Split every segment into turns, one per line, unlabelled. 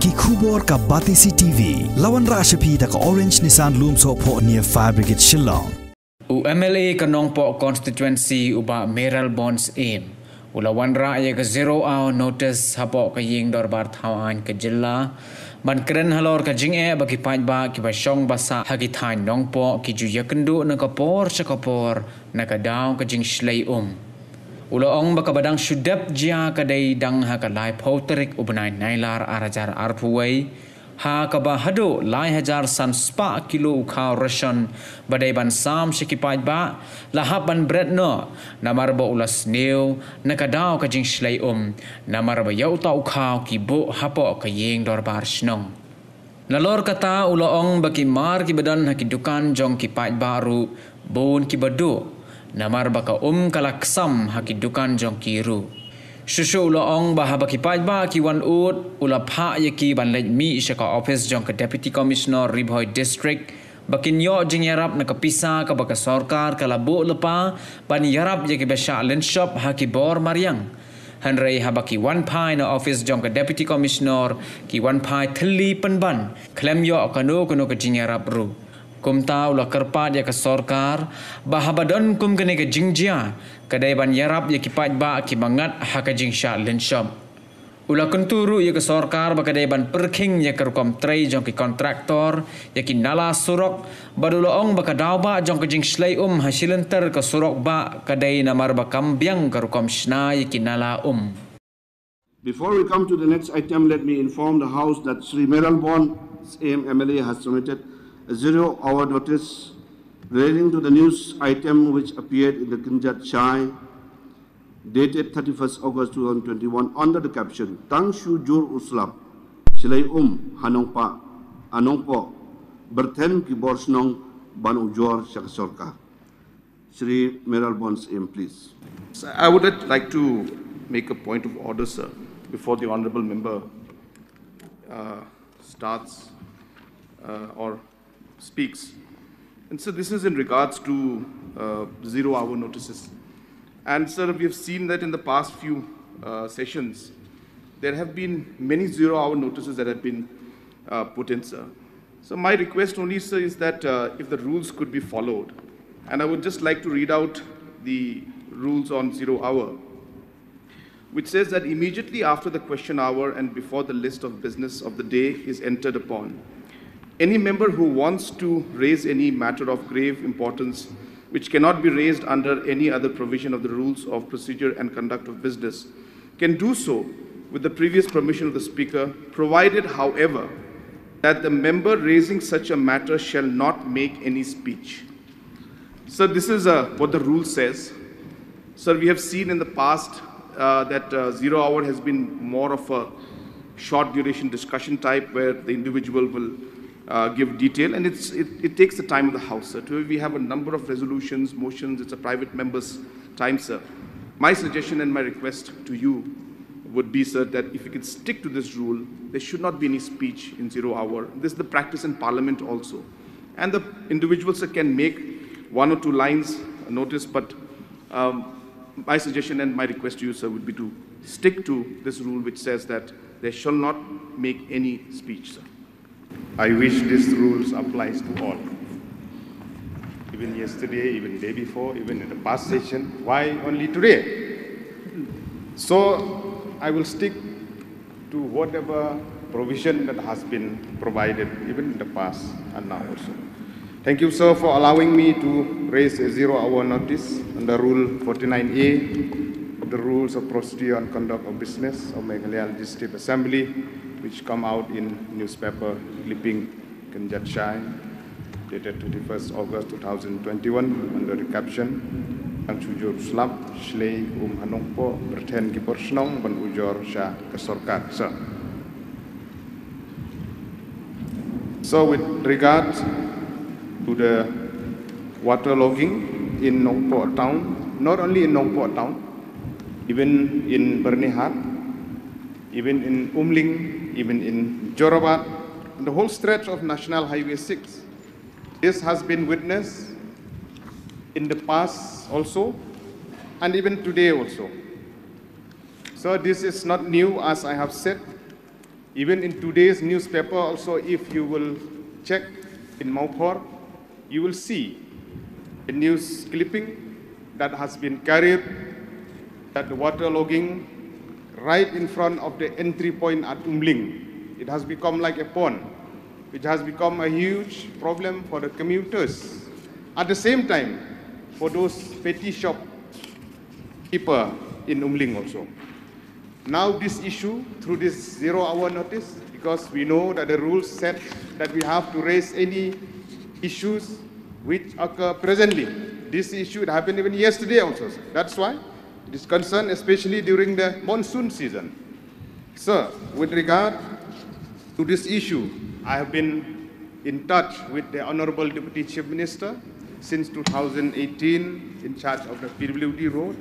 ki khubor ka Batisi TV lawan rashapi da ka Orange Nissan Loom so pho near Fire Brigade Shillong
u MLA ka Nongpoh constituency uba Mayralborn's aim ulawan ra ya ka 0 hour notice hapo ka ying dorbar Thaiñ ka jilla ban kren halor ka jing bagi paj ba ki ba shong basa hagi Thaiñ Nongpoh ki ju yakendu na ka por chakapor na ka daw ka Jingshlei Ulaong baka badang syudap jia kadai dang ha ka lai pauterik ubnai nailar arajar arpuway ha ka ba hado lai hajar san spa kilo Khaw Rashon badai ban sam shikipaj ba lahap ban Bret no namar ba ulas new nakadaw ka Jingshlei namar ba yau tau Khaw ki bo hapo ka yeng dorbar shnong Nalor kata ulaong baki mar ki badan ha ki dukan jong ki paj baru bon ki bado Namar baka kalaksam haki dukan jong kiru. Susu ulaong baha baki paj ba ki wan ut ula pha yaki ban lej mi shaka office jong ka Deputy Commissioner Ribhoy District bakin yo jing yarap na kapisa ka baka sarkar ka labo lepa ban yarap yaki basha lenshop haki bor mariang. Hanrei habaki wan pai na office jong ka Deputy Commissioner ki wan pai thli panban klem yo kano ka jing yarap ru. Kum tahu la kerpat ya ke sarkar bahabadon kum kene ke jingjia kadai ban yarap ya ki paj ba ki bangat ha ka jingsha lenshop ula kunturu ya ke sarkar ba kadai ban perking ya ke rukom trei jong ki kontraktor ya ki nala surok badulong ba kadaw ba jong ke Jingshlei hasilenter ke surok ba kadai namar ba kambyang ke rukom shna ya ki nala
Before we come to the next item, let me inform the House that Sri Mayralborn's MLA has submitted a 0-hour notice relating to the news item which appeared in the Jingshlei dated 31st August 2021 under the caption Tang Shu Jur Uslap Shilai Nongpoh Berthen ki Borsnong Ban Ujor Shakasorka. Sri Mayralborn's please.
I would like to make a point of order, sir, before the honourable member starts or speaks. And so this is in regards to 0-hour notices. And sir, we have seen that in the past few sessions, there have been many 0-hour notices that have been put in, sir. So my request only, sir, is that if the rules could be followed, and I would just like to read out the rules on 0-hour, which says that immediately after the question hour and before the list of business of the day is entered upon, any member who wants to raise any matter of grave importance which cannot be raised under any other provision of the rules of procedure and conduct of business can do so with the previous permission of the Speaker, provided, however, that the member raising such a matter shall not make any speech. So this is what the rule says. Sir, we have seen in the past that 0-hour has been more of a short duration discussion type where the individual will give detail, and it takes the time of the House, sir. Today we have a number of resolutions, motions, it's a private member's time, sir. My suggestion and my request to you would be, sir, that if you could stick to this rule, there should not be any speech in 0-hour. This is the practice in Parliament also. And the individual, sir, can make 1 or 2 lines notice, but my suggestion and my request to you, sir, would be to stick to this rule which says that they shall not make any speech, sir.
I wish these rules applies to all. Even yesterday, even day before, even in the past session. Why only today? So I will stick to whatever provision that has been provided even in the past and now also. Thank you, sir, for allowing me to raise a 0-hour notice under Rule 49A of the Rules of Procedure and Conduct of Business of Meghalaya Legislative Assembly, which come out in newspaper clipping Jingshlei, dated 21st August 2021, under the caption Tang Sujur Slap Shlei Nongpoh Berthen ki Borsnong Ban Ujor Sha Kesorkat, sir. So with regard to the water logging in Nongpoh town, not only in Nongpoh town, even in Bernihat, even in Umling, even in Jorabat, and the whole stretch of National Highway 6. This has been witnessed in the past also, and even today also. So this is not new, as I have said. Even in today's newspaper also, if you will check in Nongpoh, you will see a news clipping that has been carried that the water logging right in front of the entry point at Umling. It has become like a pond, which has become a huge problem for the commuters. At the same time, for those petty shop keeper in Umling also. Now this issue, through this 0-hour notice, because we know that the rules said that we have to raise any issues which occur presently. This issue, it happened even yesterday also. That's why it is concerned, especially during the monsoon season. Sir, with regard to this issue, I have been in touch with the Honorable Deputy Chief Minister since 2018 in charge of the PWD road.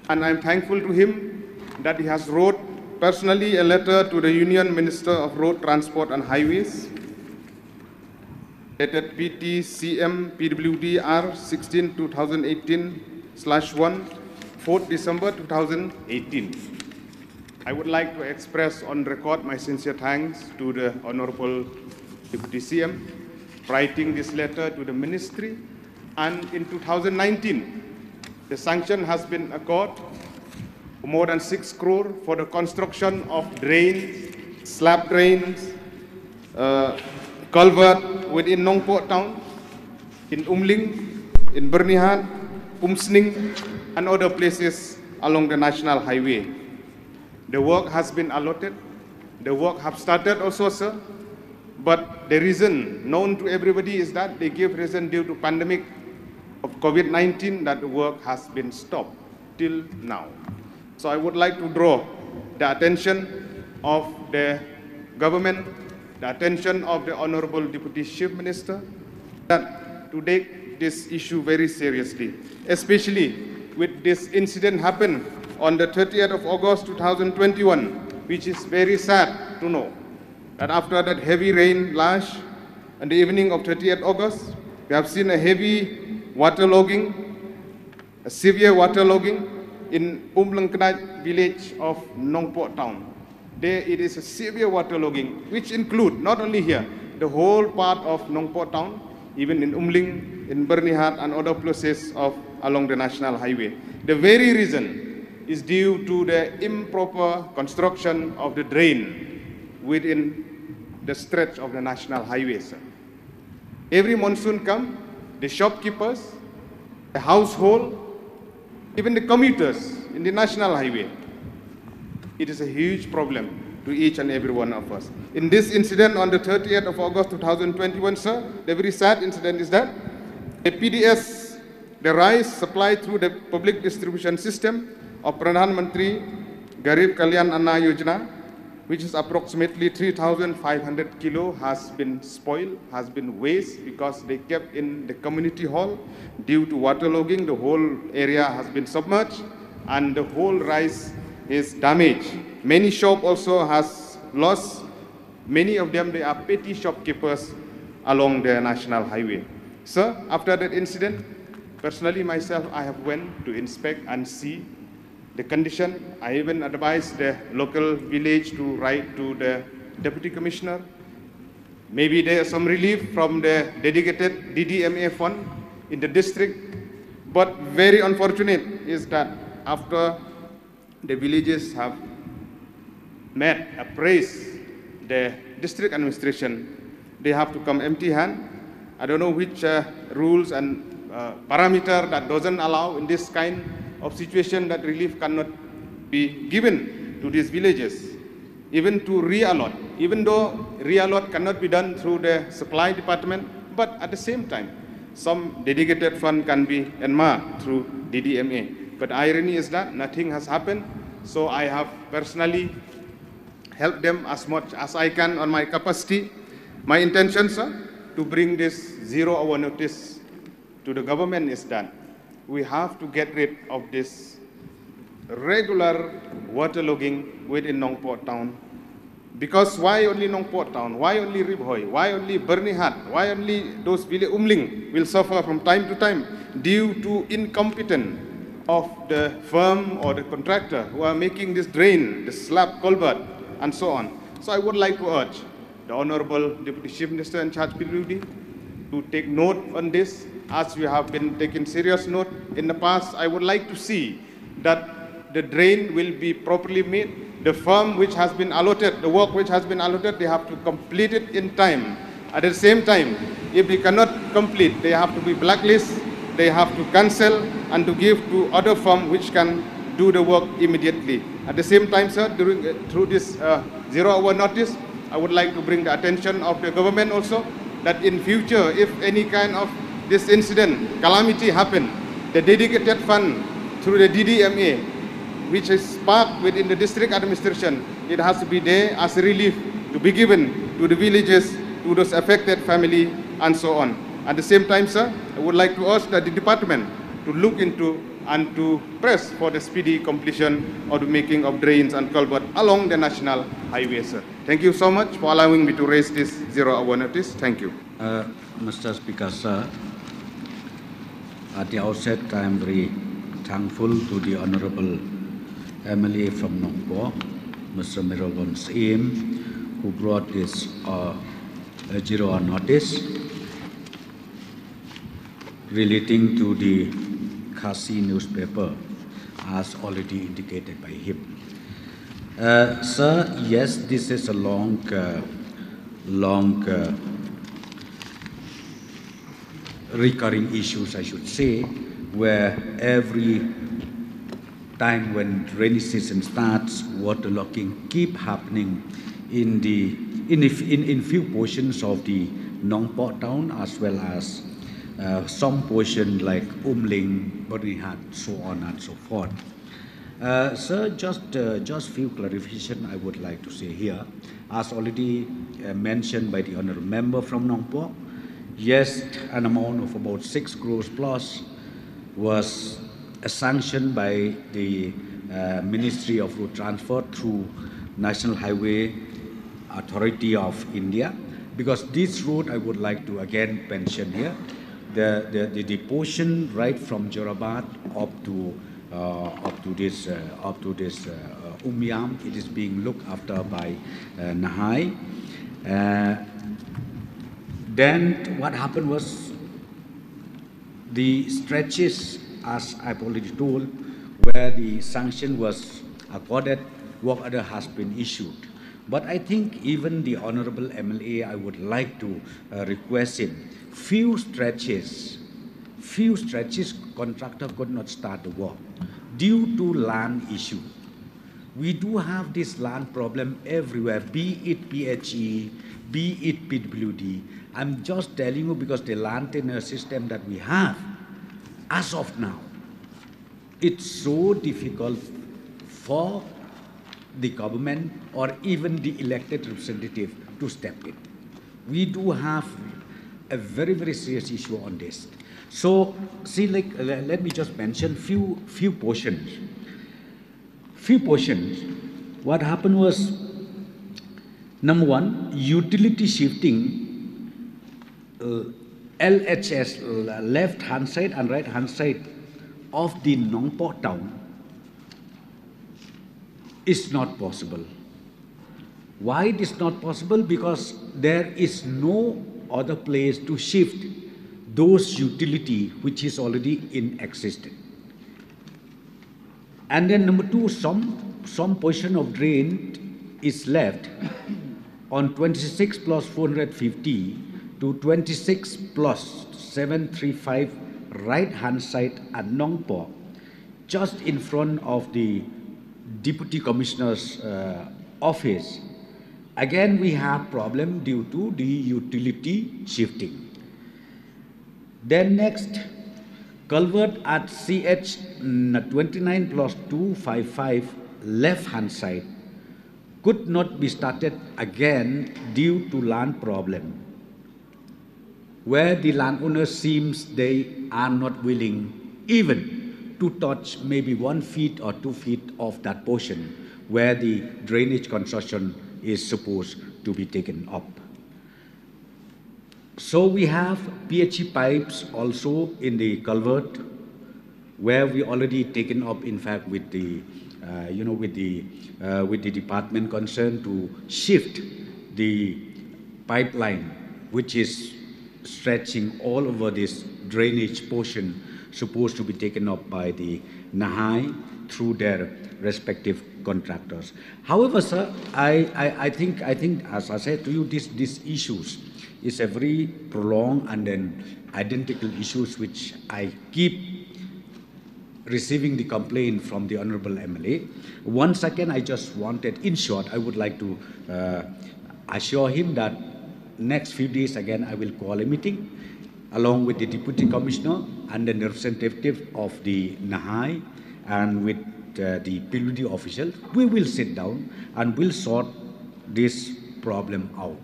And I'm thankful to him that he has wrote personally a letter to the Union Minister of Road Transport and Highways, dated PTCM PWDR 16/2018/1, 4th December 2018. I would like to express on record my sincere thanks to the Honorable Deputy CM writing this letter to the ministry. And in 2019, the sanction has been accorded more than 6 crore for the construction of drains, slab drains, culvert within Nongpoh town, in Umling, in Bernihan, Umsning, and other places along the national highway. The work has been allotted. The work have started also, sir. But the reason known to everybody is that they give reason due to pandemic of COVID-19 that the work has been stopped till now. So I would like to draw the attention of the government, the attention of the Honorable Deputy Chief Minister, that to take this issue very seriously, especially with this incident happened on the 30th of August 2021, which is very sad to know that after that heavy rain lash on the evening of 30th August, we have seen a heavy water logging, a severe water logging in Umlengknaj village of Nongpoh town. There it is a severe water logging, which include not only here, the whole part of Nongpoh town, even in Umling, in Bernihat, and other places along the national highway. The very reason is due to the improper construction of the drain within the stretch of the national highway, sir. Every monsoon comes, the shopkeepers, the household, even the commuters in the national highway, it is a huge problem to each and every one of us. In this incident on the 30th of August 2021, sir, the very sad incident is that the PDS, the rice supplied through the public distribution system of Pradhan Mantri Garib Kalyan Anna Yojana, which is approximately 3,500 kilo, has been spoiled, has been waste because they kept in the community hall. Due to waterlogging, the whole area has been submerged and the whole rice is damaged. Many shop also has lost. Many of them, they are petty shopkeepers along the national highway. Sir, after that incident, personally myself, I have went to inspect and see the condition. I even advised the local village to write to the Deputy Commissioner. Maybe there is some relief from the dedicated DDMA fund in the district. But very unfortunate is that after the villages have met, appraised the district administration, they have to come empty-handed. I don't know which rules and parameter that doesn't allow in this kind of situation that relief cannot be given to these villages, even to reallot, even though reallot cannot be done through the supply department, but at the same time, some dedicated fund can be earmarked through DDMA. But irony is that nothing has happened, so I have personally helped them as much as I can on my capacity. My intention, sir, to bring this 0-hour notice to the government is that we have to get rid of this regular waterlogging within Nongpoh town. Because why only Nongpoh town? Why only Ribhoi? Why only Bernihat? Why only those village Umling will suffer from time to time due to incompetence of the firm or the contractor who are making this drain, the slab culvert and so on. So I would like to urge the Honorable Deputy Chief Minister in charge PWD to take note on this, as we have been taking serious note in the past. I would like to see that the drain will be properly made. The firm which has been allotted, the work which has been allotted, they have to complete it in time. At the same time, if they cannot complete, they have to be blacklisted, they have to cancel and to give to other firm which can do the work immediately. At the same time, sir, through this 0-hour notice, I would like to bring the attention of the government also that in future, if any kind of this incident, calamity happen, the dedicated fund through the DDMA, which is parked within the district administration, it has to be there as a relief to be given to the villages, to those affected family, and so on. At the same time, sir, I would like to urge the department to look into and to press for the speedy completion of the making of drains and culverts along the national highway, sir. Thank you so much for allowing me to raise this 0-hour notice. Thank you.
Mr. Speaker, sir, at the outset, I am very thankful to the Honorable MLA from Nongpoh, Mr. Mayralborn aim, who brought this 0-hour notice relating to the Khaw newspaper, as already indicated by him. Sir, yes, this is a long recurring issues, I should say, where every time when rainy season starts, waterlogging keep happening in few portions of the Nongpoh town, as well as some portion like Umling, Barihat, so on and so forth. Sir, just few clarification I would like to say here. As already mentioned by the honourable member from Nongpoh, yes, an amount of about 6 crores plus was sanctioned by the Ministry of Road Transport through National Highway Authority of India. Because this road, I would like to again mention here, the portion right from Jorabad up to this Umyam, it is being looked after by Nahai. Then what happened was the stretches, as I've already told, where the sanction was accorded, work order has been issued. But I think even the Honorable MLA, I would like to request him, few stretches, contractor could not start the work due to land issue. We do have this land problem everywhere, be it PHE, be it PWD. I'm just telling you because the land tenure system that we have, as of now, it's so difficult for the government or even the elected representative to step in. We do have a very, very serious issue on this. So, see, like, let me just mention few portions. What happened was, number one, utility shifting, LHS, left-hand side and right-hand side of the Nongpoh town is not possible. Why it is not possible? Because there is no other place to shift those utility which is already in existence. And then number two, some portion of drain is left on 26 plus 450 to 26 plus 735 right-hand side at Nongpoh, just in front of the Deputy Commissioner's office. Again, we have problem due to the utility shifting. Then next, culvert at CH 29 plus 255 left-hand side could not be started again due to land problem, where the landowner seems they are not willing even to touch maybe 1 feet or 2 feet of that portion where the drainage construction is supposed to be taken up. So we have PHE pipes also in the culvert, where we already taken up, in fact, with the with the department concerned to shift the pipeline, which is stretching all over this drainage portion, supposed to be taken up by the Nahai through their respective contractors. However, sir, I think, as I said to you, these issues is a very prolonged and then identical issues which I keep receiving the complaint from the Honorable MLA. Once again, I just wanted, in short, I would like to assure him that next few days again I will call a meeting along with the Deputy Commissioner and the representative of the Nahai and with the PWD officials. We will sit down and we'll sort this problem out.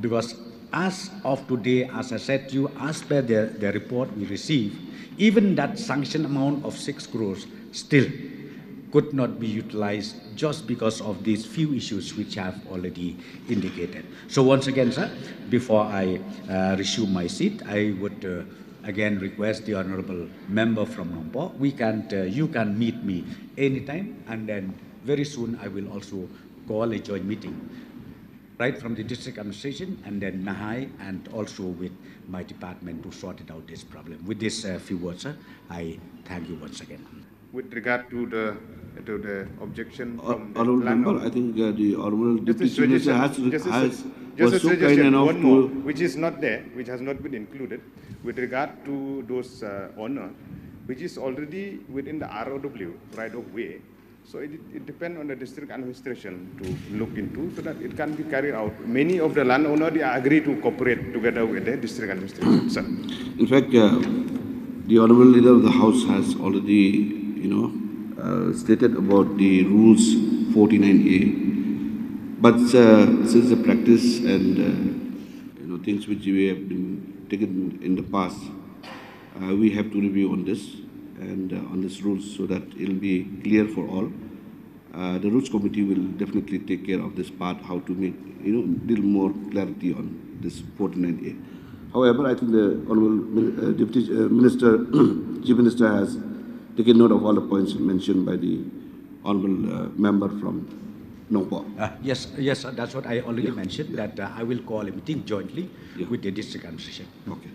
Because as of today, as I said to you, as per the report we received, even that sanction amount of 6 crores still could not be utilized just because of these few issues which I have already indicated. So once again, sir, before I resume my seat, I would again request the honorable member from Nongpoh, you can meet me anytime, and then very soon I will also call a joint meeting right from the district administration and then Nahai and also with my department to sort it out this problem. With this few words, sir, I thank you once again.
With regard to the objection from the
Honourable member,
landowner,
I think the Honourable Deputy Minister was
a
so kind
suggestion,
enough
one more,
to...
which is not there, which has not been included, with regard to those owner, which is already within the ROW, right of way. So it depends on the district administration to look into so that it can be carried out. Many of the landowners, they agree to cooperate together with the district administration. Sir.
In fact, the Honourable Leader of the House has already, stated about the rules 49A. But since the practice and things which we have been taken in the past, we have to review on this and on these rules so that it will be clear for all. The Rules Committee will definitely take care of this part, how to make little more clarity on this 49A. However, I think the Honourable Deputy Minister, Chief Minister has taken note of all the points mentioned by the Honourable Member from Nongpoh.
Yes, sir, that's what I already mentioned, that I will call a meeting jointly with the district administration.
Okay.